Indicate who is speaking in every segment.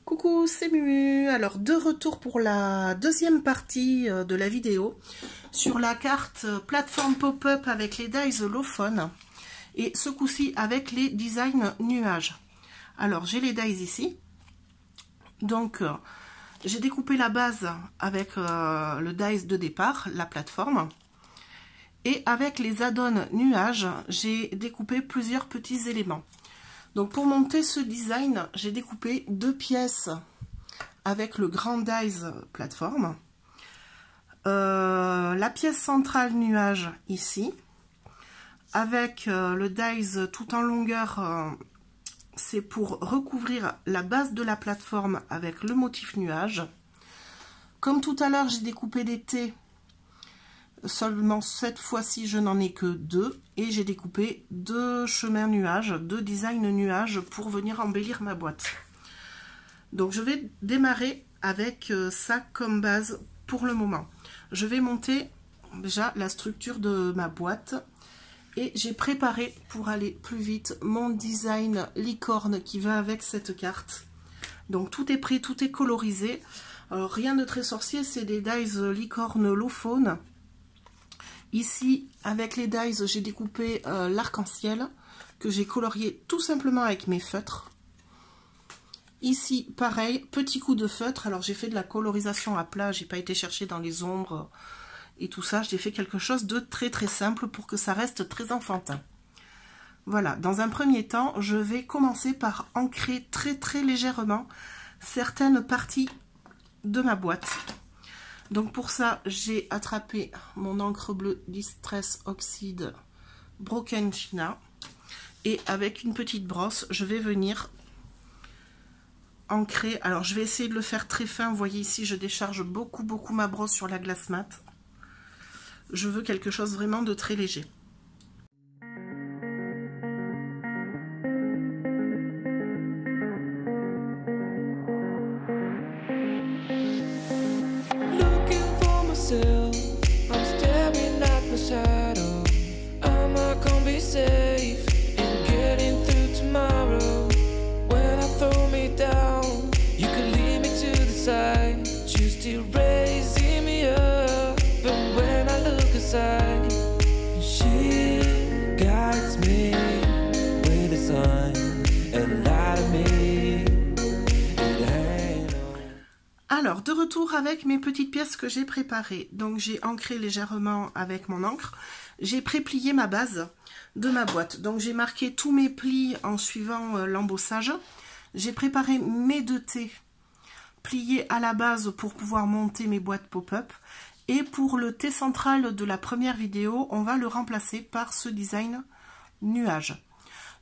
Speaker 1: Coucou, c'est Mumu. Alors, de retour pour la deuxième partie de la vidéo sur la carte plateforme pop-up avec les dies Lofone et ce coup-ci avec les designs nuages. Alors, j'ai les dies ici. Donc, j'ai découpé la base avec le dies de départ, la plateforme. Et avec les add-ons nuages, j'ai découpé plusieurs petits éléments. Donc pour monter ce design, j'ai découpé deux pièces avec le grand dies plateforme. La pièce centrale nuage ici, avec le dies tout en longueur, c'est pour recouvrir la base de la plateforme avec le motif nuage. Comme tout à l'heure, j'ai découpé des T. Seulement cette fois-ci, je n'en ai que deux et j'ai découpé deux chemins nuages, deux designs nuages pour venir embellir ma boîte. Donc je vais démarrer avec ça comme base pour le moment. Je vais monter déjà la structure de ma boîte et j'ai préparé pour aller plus vite mon design licorne qui va avec cette carte. Donc tout est prêt, tout est colorisé. Alors rien de très sorcier, c'est des dies licorne Lofone. Ici, avec les dies, j'ai découpé l'arc-en-ciel que j'ai colorié tout simplement avec mes feutres. Ici, pareil, petit coup de feutre. Alors, j'ai fait de la colorisation à plat. J'ai pas été chercher dans les ombres et tout ça. J'ai fait quelque chose de très très simple pour que ça reste très enfantin. Voilà. Dans un premier temps, je vais commencer par ancrer très très légèrement certaines parties de ma boîte. Donc pour ça, j'ai attrapé mon encre bleue Distress Oxide Broken China et avec une petite brosse, je vais venir ancrer. Alors je vais essayer de le faire très fin. Vous voyez ici, je décharge beaucoup ma brosse sur la glace mat. Je veux quelque chose vraiment de très léger.
Speaker 2: I'm staring at my shadow. Am I gonna be safe in getting through tomorrow? When I throw me down, you could lead me to the side. You still raising me up, but when I look aside, she guides me with a sign and light of me.
Speaker 1: Alors, de retour avec mes petites pièces que j'ai préparées. Donc, j'ai ancré légèrement avec mon encre. J'ai pré-plié ma base de ma boîte. Donc, j'ai marqué tous mes plis en suivant l'embossage. J'ai préparé mes deux T pliés à la base pour pouvoir monter mes boîtes pop-up. Et pour le T central de la première vidéo, on va le remplacer par ce design nuage.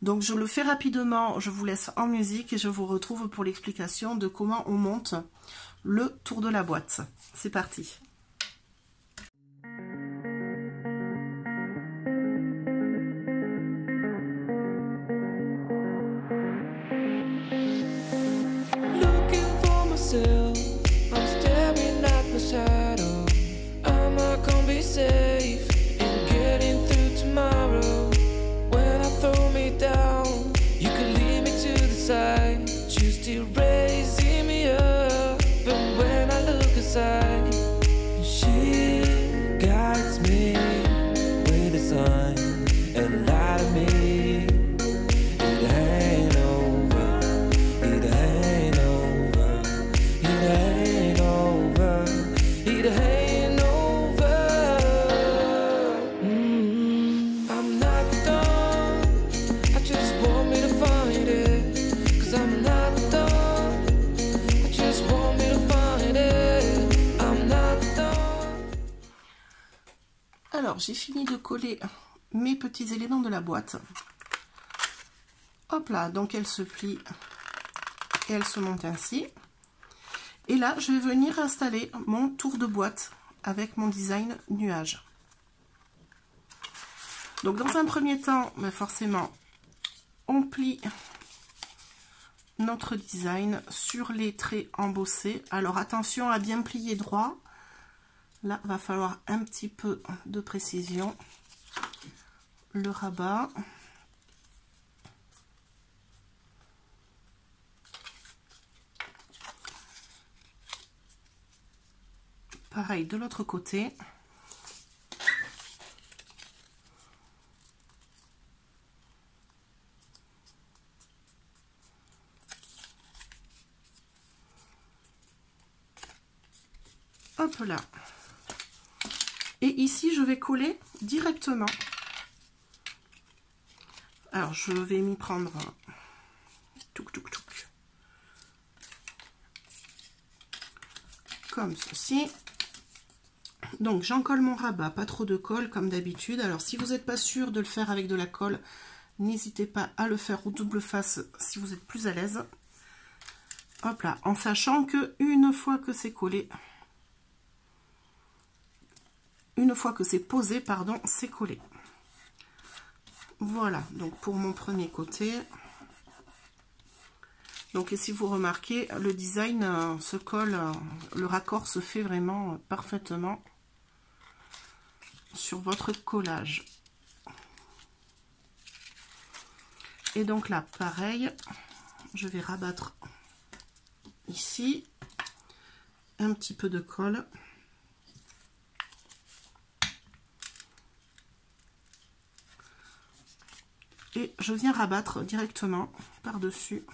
Speaker 1: Donc, je le fais rapidement. Je vous laisse en musique et je vous retrouve pour l'explication de comment on monte le tour de la boîte. C'est parti.
Speaker 2: Looking for myself, I'm staring at my shadow. Am I gonna be safe in getting through tomorrow? When I throw me down, you could lead me to the side. You still raising me up, but when I look aside, she guides me with a sign and light of me. It ain't over, it ain't over, it ain't over, it ain't over. I'm not done, I just want me to find it, 'cause I'm not done, I just want me to find it, I'm not done.
Speaker 1: Alors, j'ai fini de coller mes petits éléments de la boîte. Hop là, donc elle se plie et elle se monte ainsi. Et là, je vais venir installer mon tour de boîte avec mon design nuage. Donc, dans un premier temps, forcément, on plie notre design sur les traits embossés. Alors, attention à bien plier droit. Là, va falloir un petit peu de précision. Le rabat. Pareil de l'autre côté. Hop là. Et ici, je vais coller directement. Alors, je vais m'y prendre comme ceci. Donc, j'en colle mon rabat, pas trop de colle comme d'habitude. Alors, si vous n'êtes pas sûr de le faire avec de la colle, n'hésitez pas à le faire au double face si vous êtes plus à l'aise. Hop là, en sachant que une fois que c'est collé, une fois que c'est posé, pardon, c'est collé. Voilà, donc pour mon premier côté. Donc, et si vous remarquez, le design se colle, le raccord se fait vraiment parfaitement sur votre collage. Et donc là, pareil, je vais rabattre ici un petit peu de colle. Et je viens rabattre directement par-dessus.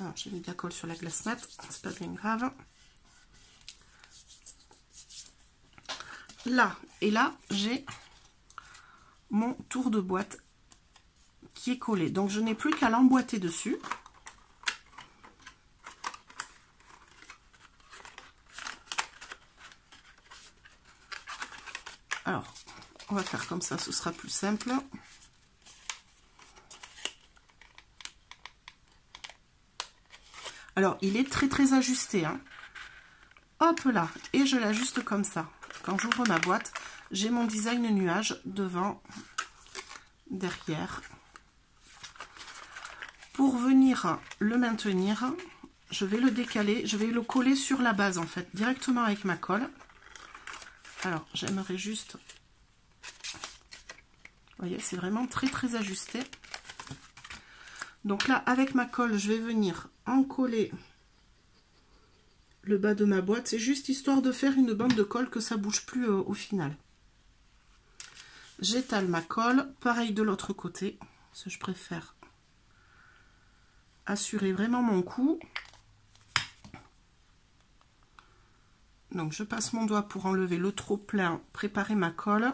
Speaker 1: Alors, j'ai mis de la colle sur la glace mat, c'est pas bien grave. Là, et là, j'ai mon tour de boîte qui est collé. Donc, je n'ai plus qu'à l'emboîter dessus. Alors, on va faire comme ça, ce sera plus simple. Alors, il est très ajusté, hein. Hop là, et je l'ajuste comme ça. Quand j'ouvre ma boîte, j'ai mon design nuage devant, derrière. Pour venir le maintenir, je vais le décaler, je vais le coller sur la base en fait, directement avec ma colle. Alors, j'aimerais juste... Vous voyez, c'est vraiment très ajusté. Donc là, avec ma colle, je vais venir en coller le bas de ma boîte. C'est juste histoire de faire une bande de colle que ça ne bouge plus au final. J'étale ma colle. Pareil de l'autre côté. Parce que je préfère assurer vraiment mon coup. Donc je passe mon doigt pour enlever le trop plein, préparer ma colle.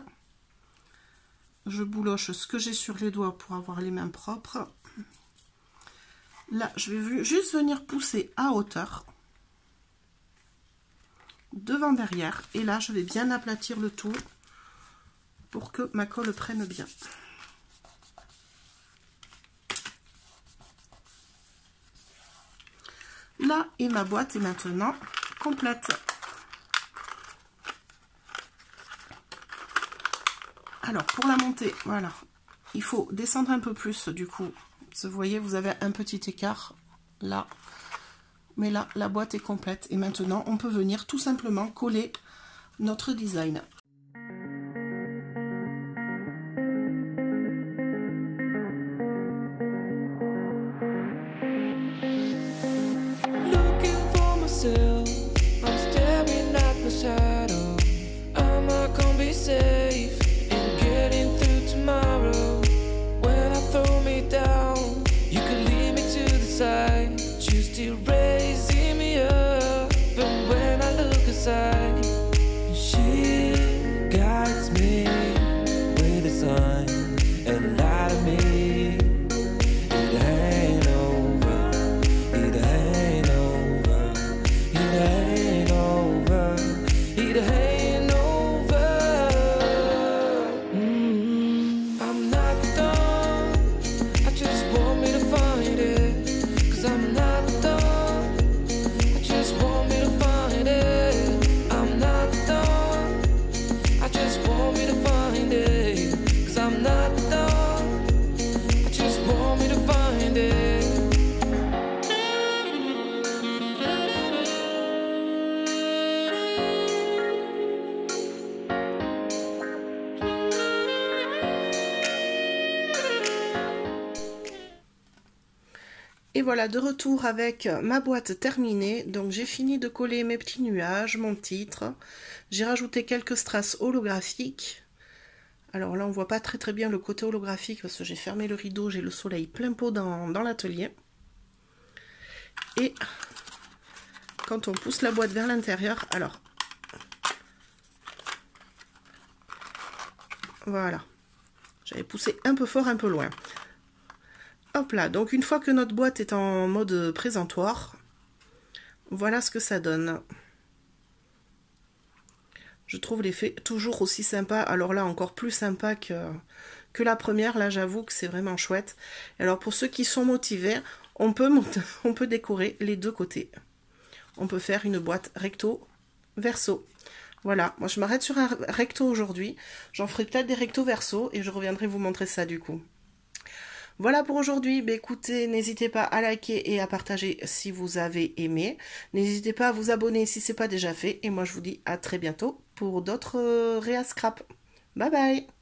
Speaker 1: Je bouloche ce que j'ai sur les doigts pour avoir les mains propres. Là, je vais juste venir pousser à hauteur, devant derrière, et là, je vais bien aplatir le tout pour que ma colle prenne bien. Là, et ma boîte est maintenant complète. Alors, pour la monter, voilà, il faut descendre un peu plus du coup. Vous voyez, vous avez un petit écart là, mais là, la boîte est complète. Et maintenant, on peut venir tout simplement coller notre design.
Speaker 2: Looking for myself, I'm staring at my shadow. Am I gonna be safe in getting through tomorrow? When I throw me down, you can lead me to the side. You still raising me up, but when I look aside, she guides me with the sun and light of me. It ain't over, it ain't over, it ain't over, it ain't over. I'm not done, I just want me to find it, 'cause I'm not done.
Speaker 1: Et voilà, de retour avec ma boîte terminée. Donc j'ai fini de coller mes petits nuages, mon titre. J'ai rajouté quelques strass holographiques. Alors là, on voit pas très bien le côté holographique parce que j'ai fermé le rideau, j'ai le soleil plein pot dans l'atelier. Et quand on pousse la boîte vers l'intérieur, alors voilà, j'avais poussé un peu fort, un peu loin. Hop là, donc une fois que notre boîte est en mode présentoir, voilà ce que ça donne. Je trouve l'effet toujours aussi sympa, alors là encore plus sympa que la première, là j'avoue que c'est vraiment chouette. Alors pour ceux qui sont motivés, on peut décorer les deux côtés. On peut faire une boîte recto, verso. Voilà, moi je m'arrête sur un recto aujourd'hui, j'en ferai peut-être des recto verso et je reviendrai vous montrer ça du coup. Voilà pour aujourd'hui, écoutez, n'hésitez pas à liker et à partager si vous avez aimé. N'hésitez pas à vous abonner si ce n'est pas déjà fait. Et moi je vous dis à très bientôt pour d'autres réa scrap. Bye bye.